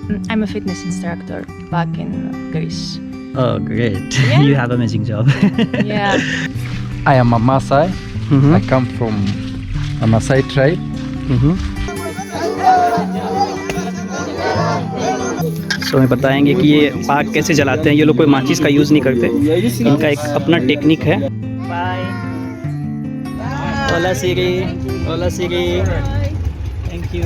I'm a fitness instructor back in Greece. Oh, great. Yeah. You have an amazing job. Yeah. I am a Maasai. I come from a Maasai tribe. तो हमें बताएंगे कि ये आग कैसे जलाते हैं। ये लोग कोई माचिस का यूज़ नहीं करते, इनका एक अपना टेक्निक है। बाय। ओला सिरी, ओला सिरी। Thank you.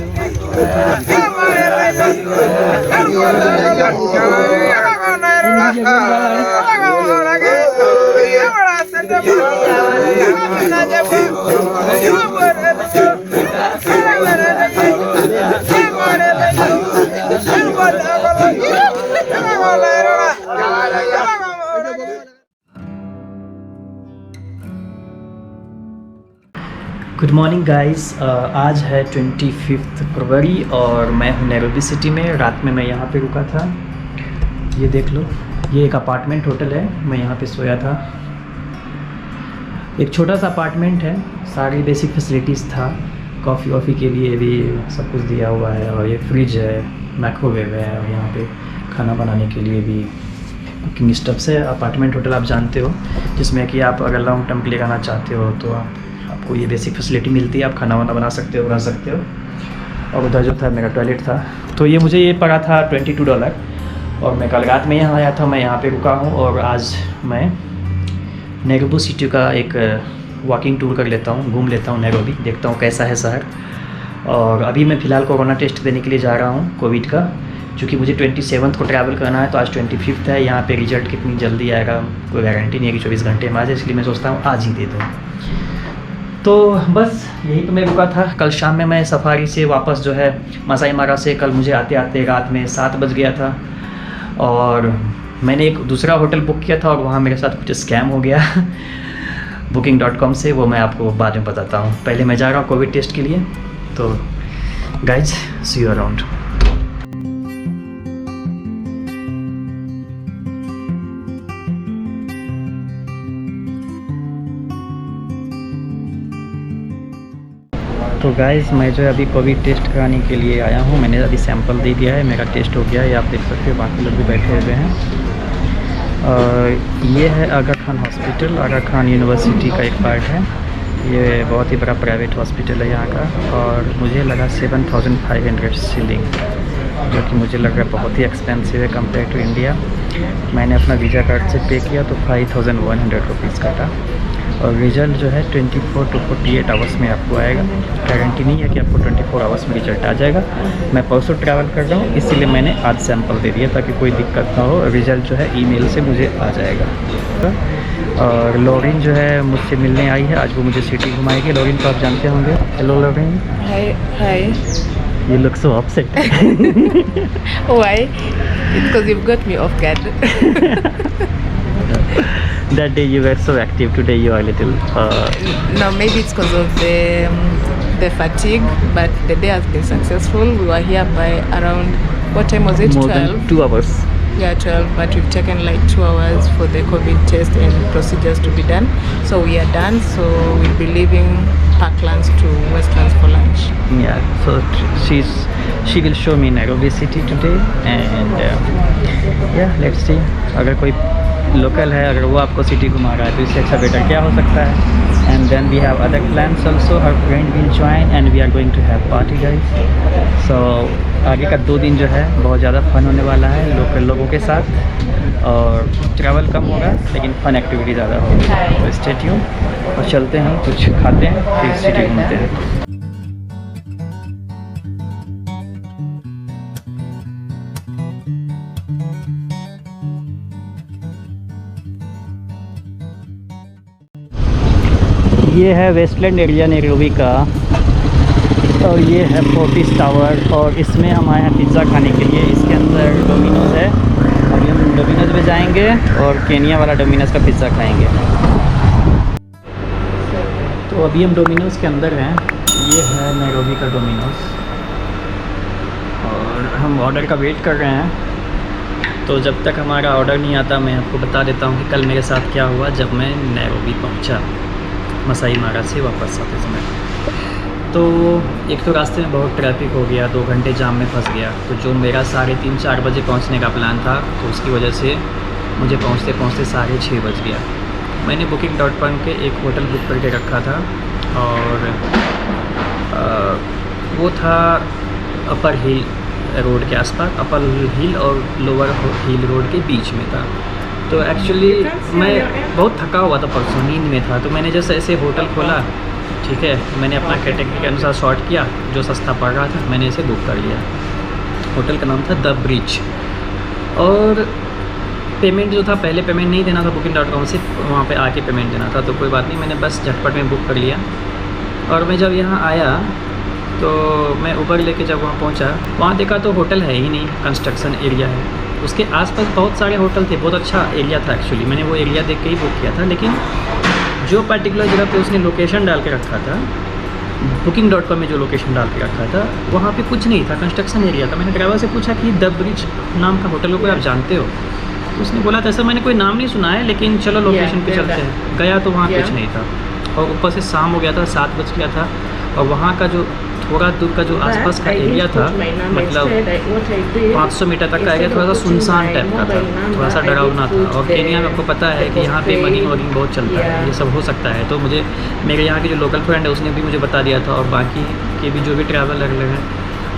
Good morning guys. आज है 25 फरवरी और मैं हूँ नैरोबी सिटी में। रात में मैं यहाँ पे रुका था। ये देख लो, ये एक अपार्टमेंट होटल है, मैं यहाँ पे सोया था। एक छोटा सा अपार्टमेंट है, सारी बेसिक फैसिलिटीज़ था। कॉफ़ी वॉफ़ी के लिए भी सब कुछ दिया हुआ है, और ये फ्रिज है, माइक्रोवेव है, और यहाँ पे खाना बनाने के लिए भी कुकिंग स्टव्स है। अपार्टमेंट होटल आप जानते हो, जिसमें कि आप अगर लॉन्ग टर्म के लिए रहना चाहते हो तो आपको ये बेसिक फैसिलिटी मिलती है। आप खाना वाना बना सकते हो, रह सकते हो। और उधर जो था मेरा टॉयलेट था, तो ये मुझे ये पड़ा था $22। और मैं कल रात में यहाँ आया था, मैं यहाँ पे रुका हूँ। और आज मैं नैरोबी सिटी का एक वॉकिंग टूर कर लेता हूँ, घूम लेता हूँ नैरोबी, देखता हूँ कैसा है शहर। और अभी मैं फ़िलहाल कोरोना टेस्ट देने के लिए जा रहा हूँ कोविड का, क्योंकि मुझे 27 को ट्रैवल करना है। तो आज 25 है। यहाँ पे रिजल्ट कितनी जल्दी आएगा कोई गारंटी नहीं है कि 24 घंटे में आ जाए, इसलिए मैं सोचता हूँ आज ही दे दूँ। तो बस यही तो मैं रुका था। कल शाम में मैं सफारी से वापस जो है मासाई मारा से, कल मुझे आते आते रात में 7 बज गया था। और मैंने एक दूसरा होटल बुक किया था और वहाँ मेरे साथ कुछ स्कैम हो गया booking.com से, वो मैं आपको बाद में बताता हूँ। पहले मैं जा रहा हूँ कोविड टेस्ट के लिए। तो गाइज, सी यू अराउंड। तो गाइज़, मैं जो है अभी कोविड टेस्ट कराने के लिए आया हूँ। मैंने अभी सैंपल दे दिया है, मेरा टेस्ट हो गया है, आप देख सकते हो। बाकी लोग भी बैठे हुए हैं। ये है आगा खान हॉस्पिटल, आगा खान यूनिवर्सिटी का एक पार्ट है। ये बहुत ही बड़ा प्राइवेट हॉस्पिटल है यहाँ का। और मुझे लगा 7500 सीलिंग, जो कि मुझे लग रहा है बहुत ही एक्सपेंसिव है कंपेयर टू इंडिया। मैंने अपना वीज़ा कार्ड से पे किया तो 5100 रुपीज़ काटा। और रिज़ल्ट जो है 24 to 48 आवर्स में आपको आएगा। गारंटी नहीं है कि आपको 24 आवर्स में रिजल्ट आ जाएगा। मैं परसों ट्रैवल कर रहा हूँ, इसीलिए मैंने आज सैंपल दे दिया ताकि कोई दिक्कत ना हो। रिज़ल्ट जो है ईमेल से मुझे आ जाएगा। और लोरीन जो है मुझसे मिलने आई है, आज वो मुझे सिटी घुमाएगी। लोरीन को आप जानते होंगे। Hello लोरीन। Hi. You look so upset. Why? It's because you've got me off guard. That day you were so active, today you are a little No, maybe it's because of the fatigue, but the day has been successful. We were here by around, what time was it? more 12? than 2 hours. Yeah, 12, but we've taken like 2 hours for the COVID test and procedures to be done. So we are done, so we'll be leaving Parklands to Westlands for lunch. Yeah, so she will show me Nairobi city today, and yeah, let's see. अगर कोई local है, अगर वो आपको city घुमा रहा है तो इससे अच्छा बेटर क्या हो सकता है। And then we have other plans also. Her friend will join and we are going to have party guys. So आगे का 2 दिन जो है बहुत ज़्यादा फन होने वाला है लोकल लोगों के साथ। और ट्रैवल कम होगा लेकिन फन एक्टिविटी ज़्यादा होगी। तो स्टे ट्यून, और चलते हैं, कुछ खाते हैं, फिर सिटी घूमते हैं। ये है वेस्टलैंड एरिया नैरोबी का, और ये है फोर्टिस टावर। और इसमें हम आए हैं पिज़्ज़ा खाने के लिए। इसके अंदर डोमिनोज़ है, अभी हम डोमिनोज़ में जाएंगे और केनिया वाला डोमिनोज़ का पिज़्ज़ा खाएंगे। तो अभी हम डोमिनोज़ के अंदर हैं। ये है नैरोबी का डोमिनोज़, और हम ऑर्डर का वेट कर रहे हैं। तो जब तक हमारा ऑर्डर नहीं आता, मैं आपको बता देता हूँ कि कल मेरे साथ क्या हुआ जब मैं नैरोबी पहुँचा मासाई मारा से वापस आते समय। तो एक तो रास्ते में बहुत ट्रैफिक हो गया, 2 घंटे जाम में फंस गया। तो जो मेरा 3:30-4 बजे पहुंचने का प्लान था, तो उसकी वजह से मुझे पहुंचते पहुंचते 6:30 बज गया। मैंने booking.com के एक होटल बुक करके रखा था और वो था अपर हिल रोड के आसपास, अपर हिल और लोअर हिल रोड के बीच में था। तो एक्चुअली मैं बहुत थका हुआ था, परसों नींद में था। तो मैंने जैसे ऐसे होटल खोला, ठीक है, मैंने अपना कैटेगरी के अनुसार सॉर्ट किया, जो सस्ता पड़ रहा था मैंने इसे बुक कर लिया। होटल का नाम था द ब्रिज। और पेमेंट जो था, पहले पेमेंट नहीं देना था booking.com से, वहाँ पे आके पेमेंट देना था। तो कोई बात नहीं, मैंने बस झटपट में बुक कर लिया। और मैं जब यहाँ आया तो मैं उबर लेके जब वहाँ पहुँचा, वहाँ देखा तो होटल है ही नहीं, कंस्ट्रक्शन एरिया है। उसके आसपास बहुत सारे होटल थे, बहुत अच्छा एरिया था एक्चुअली, मैंने वो एरिया देख के ही बुक किया था। लेकिन जो पर्टिकुलर जगह पे उसने लोकेशन डाल के रखा था, booking.com में जो लोकेशन डाल के रखा था, वहाँ पे कुछ नहीं था, कंस्ट्रक्शन एरिया था। मैंने ड्राइवर से पूछा कि द ब्रिज नाम का होटल को कोई आप जानते हो? तो उसने बोला था सर मैंने कोई नाम नहीं सुना है, लेकिन चलो लोकेशन पे चलते हैं। गया तो वहाँ कुछ नहीं था, और ऊपर से शाम हो गया था, 7 बज गया था। और वहाँ का जो थोड़ा दूर का जो आसपास का एरिया था, मतलब 500 मीटर तक का एरिया थोड़ा सा सुनसान टाइप का था, थोड़ा सा डरावना था। और केन्या में आपको पता है कि यहाँ पे मनी लॉन्ड्रिंग बहुत चलता है, ये सब हो सकता है। तो मुझे मेरे यहाँ के जो लोकल फ्रेंड है उसने भी मुझे बता दिया था, और बाकी के भी जो भी ट्रैवलर हैं,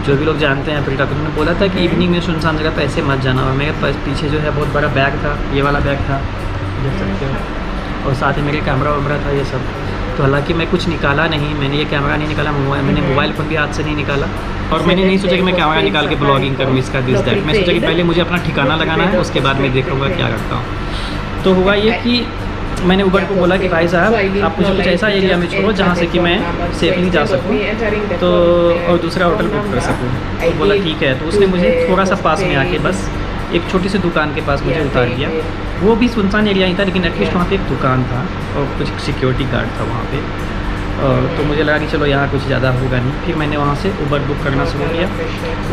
जो भी लोग जानते हैं अफ्रीका को, उन्होंने बोला था कि इवनिंग में सुनसान जगह पे ऐसे मत जाना। और मेरे पास पीछे जो है बहुत बड़ा बैग था, ये वाला बैग था, देख सकते हो, और साथ ही मेरे कैमरा वैमरा था ये सब। तो हालांकि मैं कुछ निकाला नहीं, मैंने ये कैमरा नहीं निकाला, मैंने मोबाइल फ़ोन भी हाथ से नहीं निकाला। और मैंने नहीं सोचा कि मैं कैमरा निकाल के ब्लॉगिंग करूँ इसका दिस दैट। मैं सोचा कि पहले मुझे अपना ठिकाना लगाना है, उसके बाद मैं देखूँगा क्या करता हूँ। तो हुआ ये कि मैंने उबर को बोला कि भाई साहब आप मुझे कुछ ऐसा एरिया में छोड़ो जहाँ से कि मैं सेफली जा सकूँ, तो और दूसरा होटल बुक कर सकूँ। तो बोला ठीक है। तो उसने मुझे थोड़ा सा पास में आके बस एक छोटी सी दुकान के पास मुझे उतार दिया। वो भी सुनसान एरिया ही था, लेकिन एटलीस्ट वहाँ पे एक दुकान था और कुछ सिक्योरिटी गार्ड था वहाँ पे। तो मुझे लगा कि चलो यहाँ कुछ ज़्यादा होगा नहीं। फिर मैंने वहाँ से उबर बुक करना शुरू किया।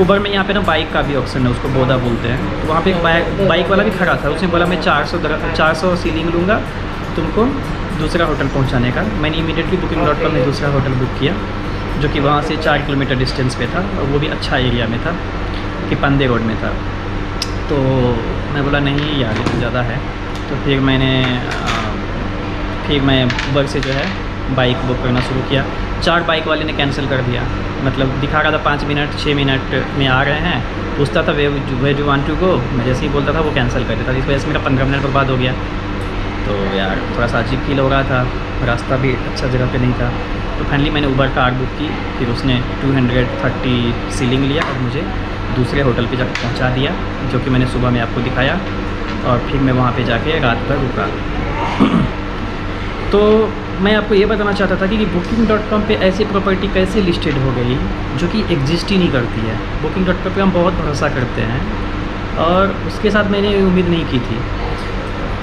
उबर में यहाँ पे ना बाइक का भी ऑप्शन है, उसको बोदा बोलते हैं। तो वहाँ पे एक बाइक वाला भी खड़ा था, उसने बोला मैं 400 सीलिंग लूँगा तुमको दूसरा होटल पहुँचाने का। मैंने इमीडिएटली booking.com में दूसरा होटल बुक किया, जो कि वहाँ से 4 किलोमीटर डिस्टेंस पे था, और वो भी अच्छा एरिया में था, कि पंदे रोड में था। तो मैं बोला नहीं यार ये तो ज़्यादा है। तो फिर मैं उबर से जो है बाइक बुक करना शुरू किया। 4 बाइक वाले ने कैंसिल कर दिया, मतलब दिखा रहा था 5 मिनट 6 मिनट में आ रहे हैं, पूछता था वे डू वांट टू गो, मैं जैसे ही बोलता था वो कैंसिल कर देता। इस वजह से मेरा 15 मिनट बर्बाद हो गया। तो यार थोड़ा सा अजीब फील हो रहा था, रास्ता भी अच्छा जगह पे नहीं था। तो फाइनली मैंने उबर कार बुक की, फिर उसने 230 सीलिंग लिया और मुझे दूसरे होटल पे जाकर पहुंचा दिया, जो कि मैंने सुबह में आपको दिखाया। और फिर मैं वहाँ पे जाके रात भर रुका। तो मैं आपको ये बताना चाहता था कि booking.com पे ऐसी प्रॉपर्टी कैसे लिस्टेड हो गई जो कि एग्जिस्ट ही नहीं करती है। booking.com पे हम बहुत भरोसा करते हैं, और उसके साथ मैंने उम्मीद नहीं की थी।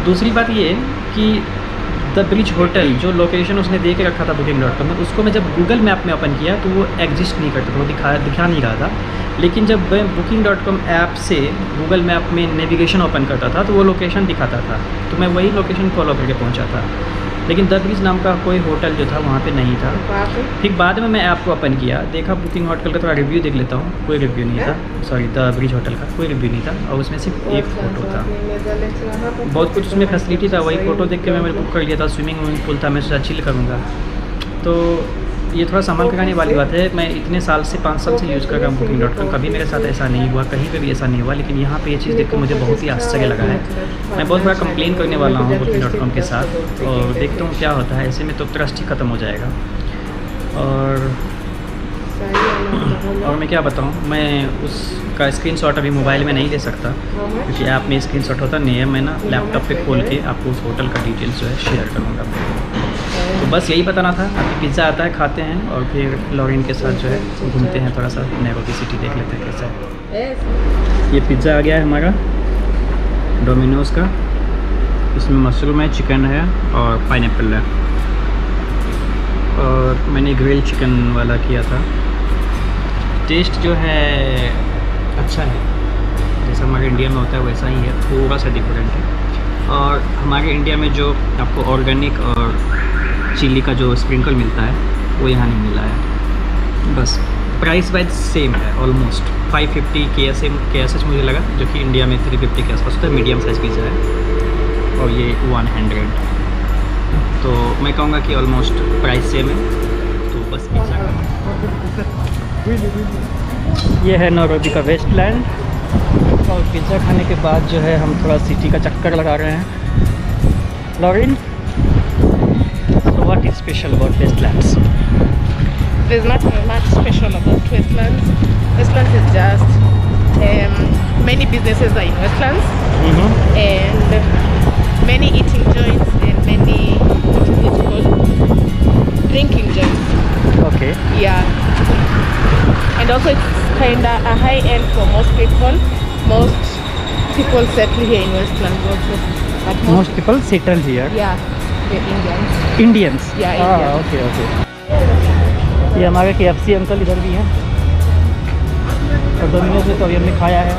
दूसरी बात ये कि द ब्रिज होटल जो लोकेशन उसने दे के रखा था booking.com में, उसको मैं जब गूगल मैप में ओपन किया तो वो एग्जिस्ट नहीं करता था, वो दिखा नहीं रहा था। लेकिन जब मैं booking.com ऐप से गूगल मैप में नेविगेशन ओपन करता था तो वो लोकेशन दिखाता था, तो मैं वही लोकेशन फॉलो करके पहुंचा था। लेकिन द ब्रिज नाम का कोई होटल जो था वहाँ पे नहीं था। फिर बाद में मैं ऐप को ओपन किया, देखा बुकिंग होटल का थोड़ा रिव्यू देख लेता हूँ, कोई रिव्यू नहीं था। सॉरी, द ब्रिज होटल का कोई रिव्यू नहीं था, और उसमें सिर्फ एक फ़ोटो था। बहुत कुछ उसमें फैसिलिटी था, वही फ़ोटो देख के मैं बुक कर लिया था। स्विमिंग पूल था, मैं सोचा चिल करूँगा। तो ये थोड़ा संभाल कर आने वाली बात है। मैं इतने साल से 5 साल से यूज़ कर रहा हूँ booking.com, कभी मेरे साथ ऐसा नहीं हुआ, कहीं पे भी ऐसा नहीं हुआ। लेकिन यहाँ पे ये चीज़ देख के मुझे बहुत ही आश्चर्य लगा है। मैं बहुत बड़ा कंप्लेन करने वाला हूँ booking.com के साथ, और देखता हूँ क्या होता है। ऐसे में तो ट्रस्ट ही ख़त्म हो जाएगा। और मैं क्या बताऊँ, मैं उसका स्क्रीनशॉट अभी मोबाइल में नहीं ले सकता, क्योंकि ऐप में स्क्रीनशॉट होता नहीं है। मैं ना लैपटॉप पे खोल के आपको उस होटल का डिटेल्स जो है शेयर करूँगा। तो बस यही बताना था। अभी पिज़्ज़ा आता है, खाते हैं, और फिर लॉरेन के साथ जो है घूमते हैं, थोड़ा सा नैरोबी सिटी देख लेते हैं कैसा है। ये पिज़्ज़ा आ गया है हमारा डोमिनोज़ का। इसमें मशरूम है, चिकन है और पाइनएप्पल है। और मैंने ग्रिल चिकन वाला किया था। टेस्ट जो है अच्छा है, जैसा हमारे इंडिया में होता है वैसा ही है, थोड़ा सा डिफरेंट है। और हमारे इंडिया में जो आपको ऑर्गेनिक और चिली का जो स्प्रिंकल मिलता है वो यहाँ नहीं मिला है। बस प्राइस वाइज सेम है ऑलमोस्ट 550 KSH मुझे लगा, जो कि इंडिया में 350 के आसपास होता है। मीडियम साइज़ पिज़्ज़ा है और ये 100, तो मैं कहूँगा कि ऑलमोस्ट प्राइस सेम है। तो बस पिज़्ज़ा का ये है नैरोबी का वेस्टलैंड, और पिज़्ज़ा खाने के बाद जो है हम थोड़ा सिटी का चक्कर लगा रहे हैं। Lauren, so what is special about Westlands? There's not much special about Westlands. Westlands is just many businesses are in Westlands, and many eating joints and many, what is it called, drinking joints. Okay. Yeah, and also it's kinda a high end for most people. Most people settle here in Westlands also. But Most people settle here. yeah, the Indians. Indians. Yeah, Indians. Okay okay. ये हमारे KFC uncle इधर भी हैं, और Domino's में तो अभी हमने खाया है।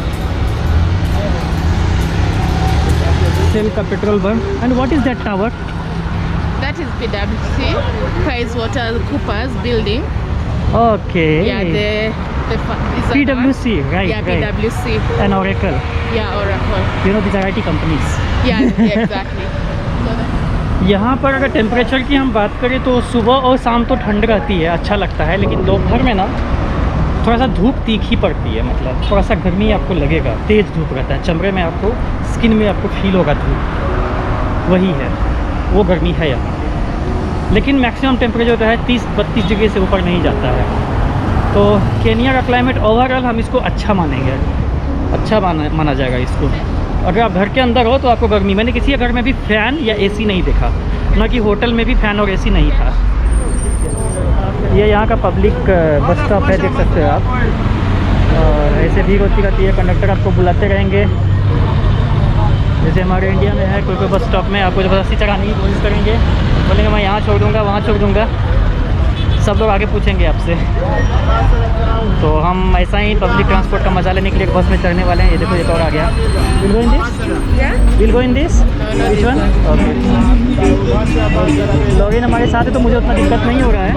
सेल का petrol pump. And what is that tower? That is PwC, PricewaterhouseCoopers building. Okay. Yeah, the is a- PwC, right? Yeah, right. PwC. And Oracle. Yeah, Oracle. You know these are IT companies. Yeah, yeah, exactly. So that, यहाँ पर अगर temperature की हम बात करें तो सुबह और शाम तो ठंड रहती है, अच्छा लगता है, लेकिन दोपहर में ना थोड़ा सा धूप तीखी पड़ती है, मतलब थोड़ा सा गर्मी आपको लगेगा, तेज़ धूप रहता है, चमड़े में आपको, स्किन में आपको फील होगा धूप, वही है, वो गर्मी है यहाँ। लेकिन मैक्सिमम टेम्परेचर होता है 30-32 डिग्री से ऊपर नहीं जाता है। तो केनिया का क्लाइमेट ओवरऑल हम इसको अच्छा मानेंगे, अच्छा माना जाएगा इसको। अगर आप घर के अंदर हो तो आपको गर्मी, मैंने किसी के घर में भी फ़ैन या एसी नहीं देखा, ना कि होटल में भी फ़ैन और एसी नहीं था। ये यहाँ का पब्लिक बस स्टॉप है, देख सकते हो आप, और ऐसे भीड़ होती रहती है, कंडक्टर आपको बुलाते रहेंगे, जैसे हमारे इंडिया में है, कोई बस स्टॉप में आपको ज़बरदस्ती चढ़ाने की कोशिश करेंगे, बोलेंगे मैं यहाँ छोड़ दूँगा, वहाँ छोड़ दूँगा, सब लोग आगे पूछेंगे आपसे। तो हम ऐसा ही पब्लिक ट्रांसपोर्ट का मजा लेने के लिए बस में चढ़ने वाले हैं। ये देखो एक और आ गया। We'll go in this? yeah. We'll go in this? Which one? Okay. Lauren हमारे साथ है तो मुझे उतना दिक्कत नहीं हो रहा है।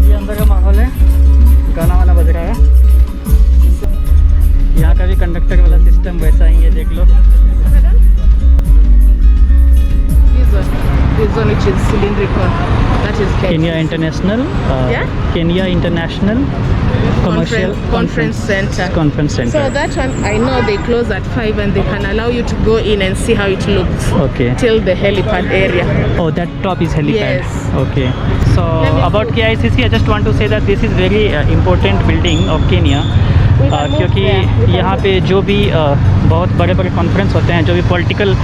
ये अंदर का माहौल है, गाना वाना बज रहा है। यहाँ का भी कंडक्टर वाला सिस्टम वैसा ही है, देख लो। This one which is cylindrical, that is Kenya International, Yeah? Kenya International Commercial Conference Center. Conference Center. So that one, I know they close at 5 and they can allow you to go in and see how it looks Okay. till the helipad area. Oh, that top is helipad. Yes. Okay. So Let me about KICC, I just want to say that this is very important building of Kenya. We can move क्योंकि there. We can यहाँ move. पे जो भी बहुत बड़े बड़े conference होते हैं, जो भी पॉलिटिकल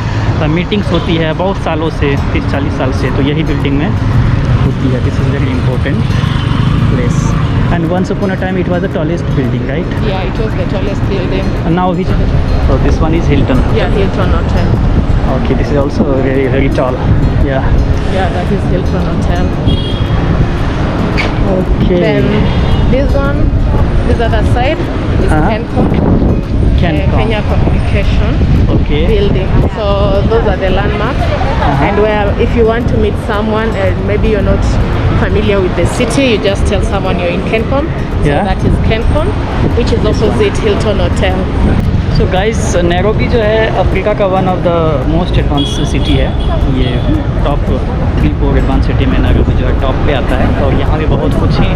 मीटिंग्स होती है बहुत सालों से, 30-40 साल से, तो यही बिल्डिंग में होती है। This is very important place. And once upon a time it was the tallest building, right? Yeah, it was the tallest building. Now which, so this one is Hilton. Yeah, Hilton Hotel. Okay, this is also very very tall. Yeah. Yeah, that is Hilton Hotel. Okay. Then this one, this other side is Uh-huh. Kencom, Kenya Communication Okay. Building. So those are the landmarks. And where if you want to meet someone and maybe you're not familiar with the city, you just tell someone you're in Kencom. So Yeah. that is Kencom, which is opposite Hilton Hotel. So guys, Nairobi जो है Africa का one of the most advance city है। ये top 3-4 advance city में Nairobi जो है top पे आता है, और यहाँ भी बहुत कुछ ही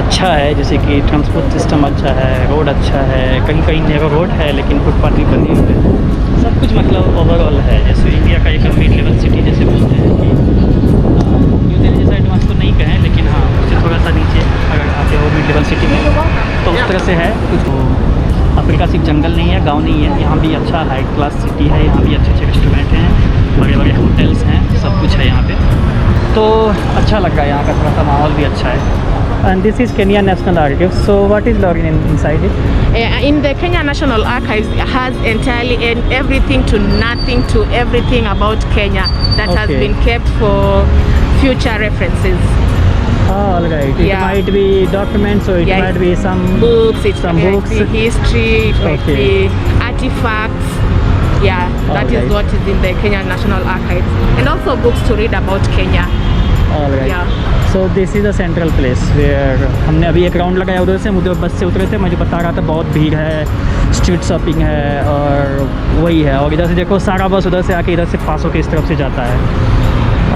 अच्छा है, जैसे कि ट्रांसपोर्ट सिस्टम अच्छा है, रोड अच्छा है, कहीं कहीं नैरो रोड है लेकिन फुटपाथ भी बने हुए हैं, सब कुछ मतलब ओवरऑल है। जैसे इंडिया का एक मिड लेवल सिटी जैसे बोलते हैं कि न्यू दिल्ली जैसा एडवांस तो नहीं कहें, लेकिन हाँ उससे थोड़ा सा नीचे अगर आते हो मिड लेवल सिटी में तो उस तरह से है। तो अफ्रीका सिर्फ जंगल नहीं है, गांव नहीं है, यहाँ भी अच्छा हाई क्लास सिटी है, यहाँ भी अच्छे अच्छे रेस्टोरेंट हैं, बड़े बड़े होटल्स हैं, सब कुछ है यहाँ पे, तो अच्छा लग रहा है। यहाँ का थोड़ा सा माहौल भी अच्छा है। And this is Kenya National Archives. So what is Lowreen inside it? In the Kenya National Archives, it has entirely and everything to nothing to everything about Kenya that has Okay. been kept for future references. All right. It Yeah. might be documents, or it Yeah, might be some books, it some might books. be history, it might Okay. be artifacts. Yeah, that is Alright. what is in the Kenya National Archives. And also books to read about Kenya. All right. Yeah. So this is a central place where हमने अभी एक round लगाया उधर से, हम उधर बस से उतरे थे, मुझे बता रहा था बहुत भीड़ है, स्ट्रीट शॉपिंग है और वही है। और इधर से देखो सारा बस उधर से आके इधर से पासों के इस तरफ से जाता है।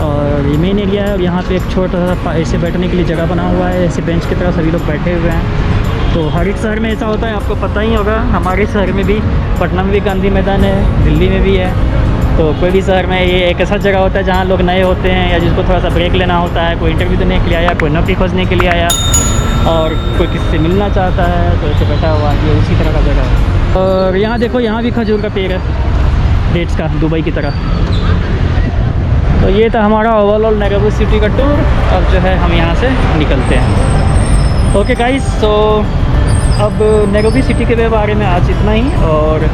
और ये मेन एरिया है और यहाँ पे एक छोटा सा ऐसे बैठने के लिए जगह बना हुआ है, ऐसे बेंच की तरह सभी लोग बैठे हुए हैं। तो हर एक शहर में ऐसा होता है, आपको पता ही होगा। हमारे शहर में भी, पटना में भी गांधी मैदान है, दिल्ली में भी है। तो कोई भी शहर में ये एक ऐसा जगह होता है जहाँ लोग नए होते हैं या जिसको थोड़ा सा ब्रेक लेना होता है, कोई इंटरव्यू देने के लिए आया, कोई नौकरी खोजने के लिए आया और कोई किसी से मिलना चाहता है, तो ऐसे बैठा हुआ ये उसी तरह का जगह है। और यहाँ देखो, यहाँ भी खजूर का पेड़ है, डेट्स का, दुबई की तरह। तो ये था हमारा ओवरऑल नैरोबी सिटी का टूर। अब जो है हम यहाँ से निकलते हैं। ओके गाइस, तो अब नैरोबी सिटी के बारे में आज इतना ही। और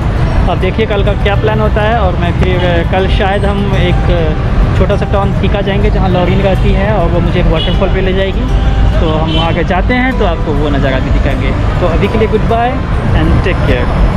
अब देखिए कल का क्या प्लान होता है। और मैं फिर कल शायद हम एक छोटा सा टाउन थीका जाएंगे जहाँ लॉरीन रहती है, और वो मुझे एक वाटरफॉल पे ले जाएगी। तो हम वहाँ के जाते हैं तो आपको वो नज़ारा भी दिखाएंगे। तो अभी के लिए good bye and take care.